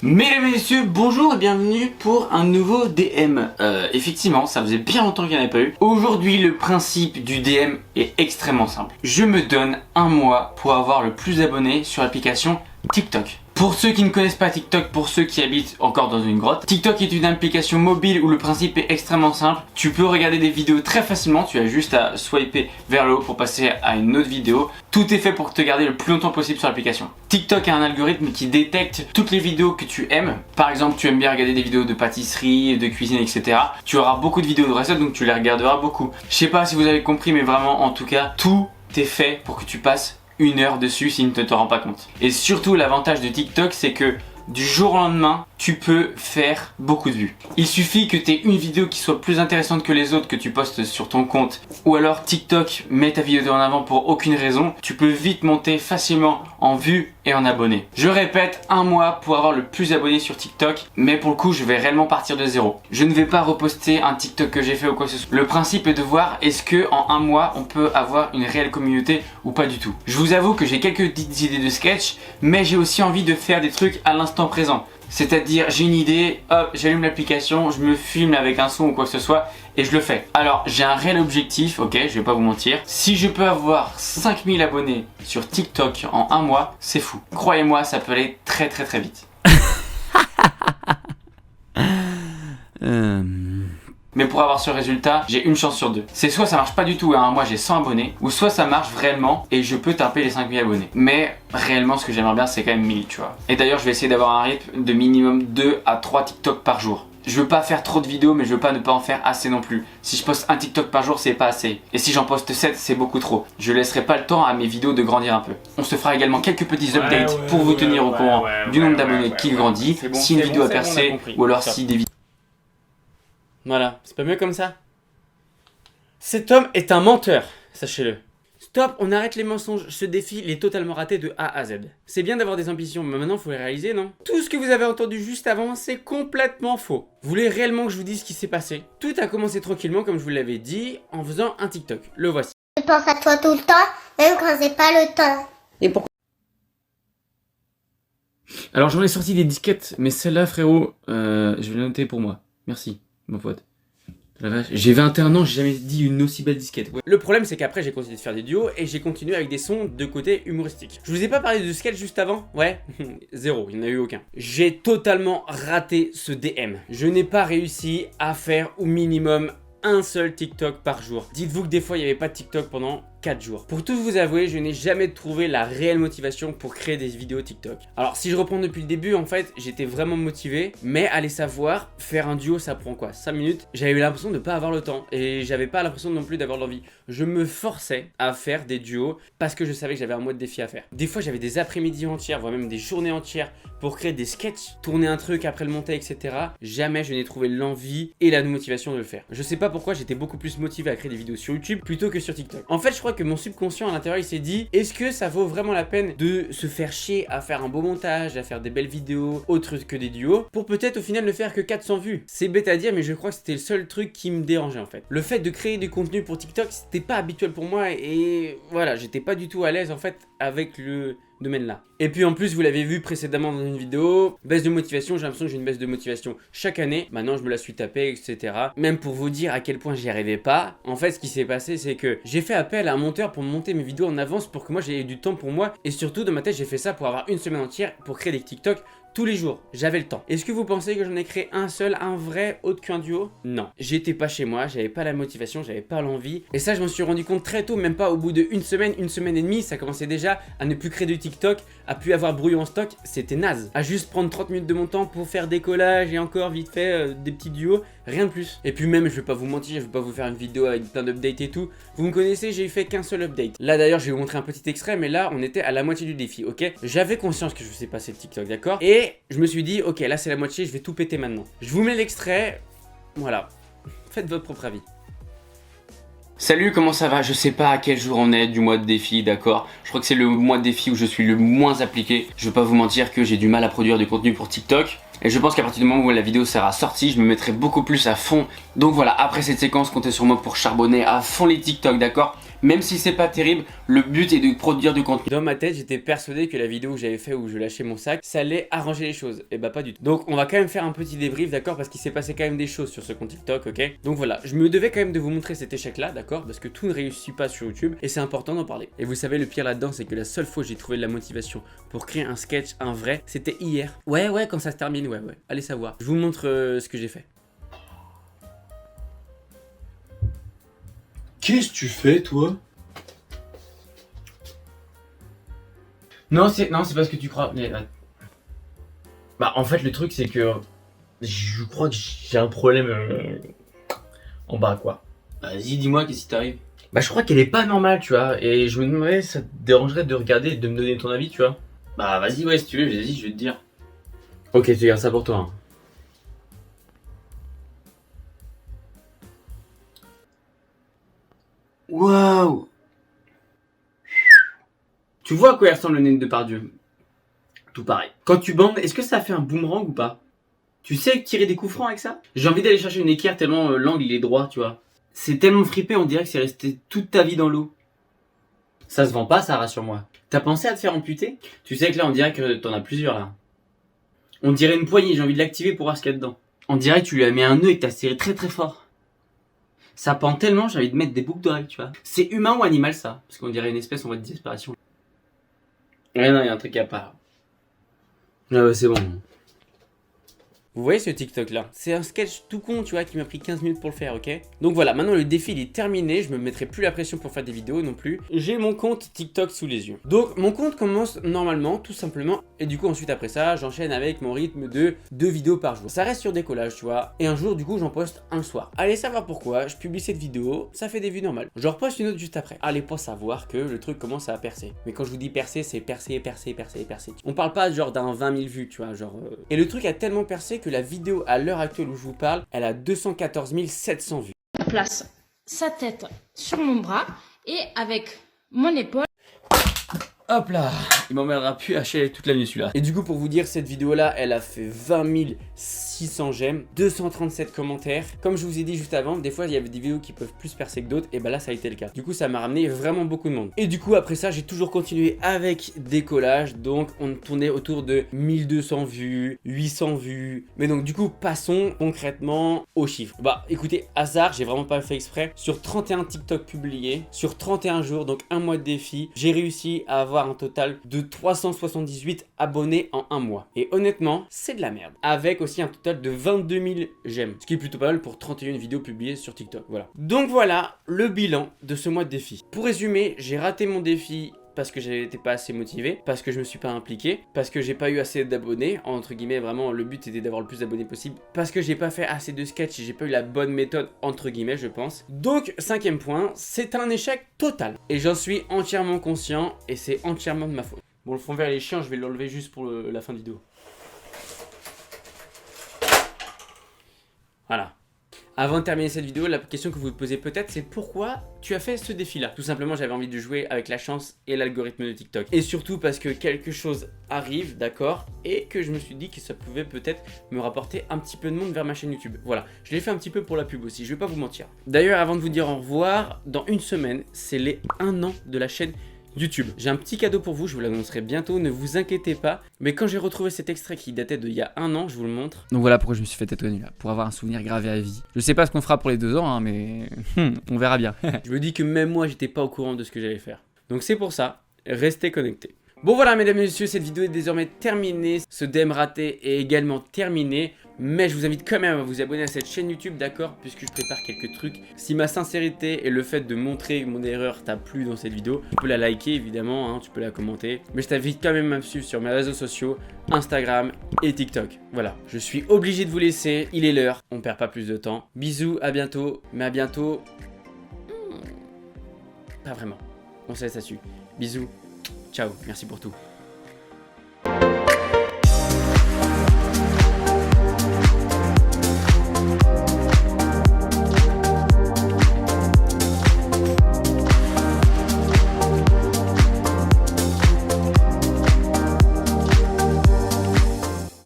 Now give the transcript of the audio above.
Mesdames et messieurs, bonjour et bienvenue pour un nouveau DM. Effectivement, ça faisait bien longtemps qu'il n'y en avait pas eu. Aujourd'hui, le principe du DM est extrêmement simple. Je me donne un mois pour avoir le plus d'abonnés sur l'application TikTok. Pour ceux qui ne connaissent pas TikTok, pour ceux qui habitent encore dans une grotte, TikTok est une application mobile où le principe est extrêmement simple. Tu peux regarder des vidéos très facilement, tu as juste à swiper vers le haut pour passer à une autre vidéo. Tout est fait pour te garder le plus longtemps possible sur l'application. TikTok a un algorithme qui détecte toutes les vidéos que tu aimes. Par exemple, tu aimes bien regarder des vidéos de pâtisserie, de cuisine, etc. Tu auras beaucoup de vidéos de recettes, donc tu les regarderas beaucoup. Je sais pas si vous avez compris, mais vraiment, en tout cas, tout est fait pour que tu passes 1 heure dessus si tu ne te rends pas compte. Et surtout, l'avantage de TikTok, c'est que du jour au lendemain, tu peux faire beaucoup de vues. Il suffit que tu aies une vidéo qui soit plus intéressante que les autres que tu postes sur ton compte, ou alors TikTok met ta vidéo en avant pour aucune raison, tu peux vite monter facilement en vues et en abonnés. Je répète, un mois pour avoir le plus d'abonnés sur TikTok, mais pour le coup, je vais réellement partir de zéro. Je ne vais pas reposter un TikTok que j'ai fait ou quoi que ce soit. Le principe est de voir est-ce que en un mois, on peut avoir une réelle communauté ou pas du tout. Je vous avoue que j'ai quelques petites idées de sketch, mais j'ai aussi envie de faire des trucs à l'instant présent. C'est-à-dire, j'ai une idée, hop, j'allume l'application, je me filme avec un son ou quoi que ce soit et je le fais. Alors, j'ai un réel objectif, ok, je vais pas vous mentir. Si je peux avoir 5000 abonnés sur TikTok en un mois, c'est fou. Croyez-moi, ça peut aller très très très vite. Mais pour avoir ce résultat, j'ai une chance sur deux. C'est soit ça marche pas du tout à un mois j'ai 100 abonnés, ou soit ça marche vraiment et je peux taper les 5000 abonnés. Mais réellement ce que j'aimerais bien c'est quand même 1000, tu vois. Et d'ailleurs je vais essayer d'avoir un rythme de minimum 2 à 3 TikTok par jour. Je veux pas faire trop de vidéos mais je veux pas ne pas en faire assez non plus. Si je poste un TikTok par jour c'est pas assez. Et si j'en poste 7 c'est beaucoup trop. Je laisserai pas le temps à mes vidéos de grandir un peu. On se fera également quelques petits updates pour vous tenir au courant du nombre d'abonnés qui grandit, si une vidéo a percé ou alors si des vidéos... Voilà, c'est pas mieux comme ça. Cet homme est un menteur, sachez-le. Stop, on arrête les mensonges, ce défi il est totalement raté de A à Z. C'est bien d'avoir des ambitions, mais maintenant il faut les réaliser, non? Tout ce que vous avez entendu juste avant, c'est complètement faux. Vous voulez réellement que je vous dise ce qui s'est passé? Tout a commencé tranquillement, comme je vous l'avais dit, en faisant un TikTok. Le voici. Je pense à toi tout le temps, même quand j'ai pas le temps. Et pourquoi? Alors j'en ai sorti des disquettes, mais celle-là frérot, je vais la noter pour moi. Merci. Mon pote. J'ai 21 ans, j'ai jamais dit une aussi belle disquette. Ouais. Le problème c'est qu'après j'ai continué de faire des duos et j'ai continué avec des sons de côté humoristique. Je vous ai pas parlé de sketch juste avant? Ouais, zéro, il n'y en a eu aucun. J'ai totalement raté ce DM. Je n'ai pas réussi à faire au minimum un seul TikTok par jour. Dites-vous que des fois il n'y avait pas de TikTok pendant 4 jours. Pour tout vous avouer, je n'ai jamais trouvé la réelle motivation pour créer des vidéos TikTok. Alors si je reprends depuis le début, en fait, j'étais vraiment motivé, mais allez savoir, faire un duo ça prend quoi? 5 minutes? J'avais l'impression de pas avoir le temps et j'avais pas l'impression non plus d'avoir l'envie. Je me forçais à faire des duos parce que je savais que j'avais un mois de défi à faire. Des fois j'avais des après-midi entières, voire même des journées entières pour créer des sketchs, tourner un truc après le monter, etc. Jamais je n'ai trouvé l'envie et la motivation de le faire. Je sais pas pourquoi j'étais beaucoup plus motivé à créer des vidéos sur YouTube plutôt que sur TikTok. En fait, je crois que mon subconscient à l'intérieur il s'est dit est-ce que ça vaut vraiment la peine de se faire chier à faire un beau montage, à faire des belles vidéos autres que des duos pour peut-être au final ne faire que 400 vues. C'est bête à dire mais je crois que c'était le seul truc qui me dérangeait en fait. Le fait de créer du contenu pour TikTok c'était pas habituel pour moi et voilà, j'étais pas du tout à l'aise en fait avec le domaine là. Et puis en plus vous l'avez vu précédemment dans une vidéo, baisse de motivation, j'ai l'impression que j'ai une baisse de motivation chaque année, maintenant je me la suis tapée etc. Même pour vous dire à quel point j'y arrivais pas, en fait ce qui s'est passé c'est que j'ai fait appel à un monteur pour monter mes vidéos en avance pour que moi j'ai du temps pour moi et surtout dans ma tête j'ai fait ça pour avoir une semaine entière pour créer des TikTok tous les jours, j'avais le temps. Est-ce que vous pensez que j'en ai créé un seul, un vrai, autre qu'un duo? Non. J'étais pas chez moi, j'avais pas la motivation, j'avais pas l'envie. Et ça, je m'en suis rendu compte très tôt, même pas au bout de une semaine et demie, ça commençait déjà à ne plus créer de TikTok, à plus avoir brouillon en stock, c'était naze. À juste prendre 30 minutes de mon temps pour faire des collages et encore vite fait des petits duos, rien de plus. Et puis même, je vais pas vous mentir, je vais pas vous faire une vidéo avec plein d'updates et tout. Vous me connaissez, j'ai fait qu'un seul update. Là d'ailleurs, je vais vous montrer un petit extrait, mais là, on était à la moitié du défi, ok? J'avais conscience que je faisais passer le TikTok, d'accord? Et je me suis dit, ok, là c'est la moitié, je vais tout péter maintenant. Je vous mets l'extrait, voilà. Faites votre propre avis. Salut, comment ça va? Je sais pas à quel jour on est du mois de défi, d'accord? Je crois que c'est le mois de défi où je suis le moins appliqué. Je vais pas vous mentir que j'ai du mal à produire du contenu pour TikTok. Et je pense qu'à partir du moment où la vidéo sera sortie, je me mettrai beaucoup plus à fond. Donc voilà, après cette séquence, comptez sur moi pour charbonner à fond les TikTok, d'accord? Même si c'est pas terrible, le but est de produire du contenu. Dans ma tête, j'étais persuadé que la vidéo que j'avais fait où je lâchais mon sac, ça allait arranger les choses. Et bah pas du tout. Donc on va quand même faire un petit débrief, d'accord, parce qu'il s'est passé quand même des choses sur ce compte TikTok, ok. Donc voilà, je me devais quand même de vous montrer cet échec là, d'accord, parce que tout ne réussit pas sur YouTube et c'est important d'en parler. Et vous savez, le pire là-dedans, c'est que la seule fois où j'ai trouvé de la motivation pour créer un sketch, un vrai, c'était hier. Ouais, quand ça se termine, ouais. Allez savoir. Je vous montre ce que j'ai fait. Qu'est-ce que tu fais, toi? Non, c'est pas ce que tu crois. Bah, en fait, le truc, c'est que je crois que j'ai un problème en bas, quoi. Vas-y, dis-moi, qu'est-ce qui t'arrive? Bah, je crois qu'elle est pas normale, tu vois. Et je me demandais, ça te dérangerait de regarder et de me donner ton avis, tu vois? Bah, vas-y, ouais, si tu veux, vas-y, je vais te dire. Ok, tu gardes ça pour toi. Hein. Waouh! Tu vois à quoi il ressemble le nez de Depardieu? Tout pareil. Quand tu bandes, est-ce que ça fait un boomerang ou pas? Tu sais tirer des coups francs avec ça? J'ai envie d'aller chercher une équerre tellement l'angle il est droit, tu vois. C'est tellement fripé, on dirait que c'est resté toute ta vie dans l'eau. Ça se vend pas, ça, rassure-moi. T'as pensé à te faire amputer? Tu sais que là, on dirait que t'en as plusieurs, là. On dirait une poignée, j'ai envie de l'activer pour voir ce qu'il y a dedans. On dirait que tu lui as mis un nœud et que t'as serré très très fort. Ça pend tellement, j'ai envie de mettre des boucles d'oreilles, tu vois. C'est humain ou animal, ça? Parce qu'on dirait une espèce en voie de disparition. Ouais, non, il y a un truc à part. Ah ouais, c'est bon. Vous voyez ce TikTok là? C'est un sketch tout con, tu vois, qui m'a pris 15 minutes pour le faire, ok? Donc voilà, maintenant le défi il est terminé, je me mettrai plus la pression pour faire des vidéos non plus. J'ai mon compte TikTok sous les yeux. Donc mon compte commence normalement, tout simplement, et du coup ensuite après ça, j'enchaîne avec mon rythme de 2 vidéos par jour. Ça reste sur décollage, tu vois, et un jour du coup j'en poste un le soir. Allez savoir pourquoi, je publie cette vidéo, ça fait des vues normales. Je reposte une autre juste après. Allez pas savoir que le truc commence à percer. Mais quand je vous dis percer, c'est percer. On parle pas genre d'un 20 000 vues, tu vois, genre... Et le truc a tellement percé que la vidéo à l'heure actuelle où je vous parle, elle a 214 700 vues. Je place sa tête sur mon bras et avec mon épaule. Hop là, il m'emmerdera plus à chialer toute la nuit celui-là. Et du coup pour vous dire, cette vidéo là, elle a fait 20 600 j'aime, 237 commentaires. Comme je vous ai dit juste avant, des fois il y avait des vidéos qui peuvent plus percer que d'autres, et bah là ça a été le cas. Du coup ça m'a ramené vraiment beaucoup de monde. Et du coup après ça j'ai toujours continué avec décollage, donc on tournait autour de 1200 vues, 800 vues. Mais donc du coup passons concrètement aux chiffres. Bah écoutez, hasard, j'ai vraiment pas fait exprès. Sur 31 TikTok publiés, sur 31 jours, donc un mois de défi, j'ai réussi à avoir un total de 378 abonnés en un mois. Et honnêtement, c'est de la merde. Avec aussi un total de 22 000 j'aime. Ce qui est plutôt pas mal pour 31 vidéos publiées sur TikTok. Voilà. Donc voilà le bilan de ce mois de défi. Pour résumer, j'ai raté mon défi parce que j'étais pas assez motivé, parce que je me suis pas impliqué, parce que j'ai pas eu assez d'abonnés, entre guillemets, vraiment le but était d'avoir le plus d'abonnés possible, parce que j'ai pas fait assez de sketch et j'ai pas eu la bonne méthode, entre guillemets, je pense. Donc, 5e point, c'est un échec total. Et j'en suis entièrement conscient et c'est entièrement de ma faute. Bon, le fond vert il est chiant, je vais l'enlever juste pour la fin de vidéo. Voilà. Avant de terminer cette vidéo, la question que vous vous posez peut-être, c'est pourquoi tu as fait ce défi-là? Tout simplement, j'avais envie de jouer avec la chance et l'algorithme de TikTok. Et surtout parce que quelque chose arrive, d'accord? Et que je me suis dit que ça pouvait peut-être me rapporter un petit peu de monde vers ma chaîne YouTube. Voilà, je l'ai fait un petit peu pour la pub aussi, je vais pas vous mentir. D'ailleurs, avant de vous dire au revoir, dans une semaine, c'est les 1 an de la chaîne YouTube. J'ai un petit cadeau pour vous, je vous l'annoncerai bientôt, ne vous inquiétez pas. Mais quand j'ai retrouvé cet extrait qui datait d'il y a 1 an, je vous le montre. Donc voilà pourquoi je me suis fait tatouer là, pour avoir un souvenir gravé à vie. Je sais pas ce qu'on fera pour les 2 ans, hein, mais on verra bien. Je me dis que même moi, j'étais pas au courant de ce que j'allais faire. Donc c'est pour ça, restez connectés. Bon voilà mesdames et messieurs, cette vidéo est désormais terminée. Ce DM raté est également terminé. Mais je vous invite quand même à vous abonner à cette chaîne YouTube, d'accord? Puisque je prépare quelques trucs. Si ma sincérité et le fait de montrer mon erreur t'a plu dans cette vidéo, tu peux la liker évidemment, hein, tu peux la commenter. Mais je t'invite quand même à me suivre sur mes réseaux sociaux, Instagram et TikTok. Voilà, je suis obligé de vous laisser, il est l'heure, on perd pas plus de temps. Bisous, à bientôt, mais à bientôt... Pas vraiment, on se laisse là-dessus. Bisous, ciao, merci pour tout.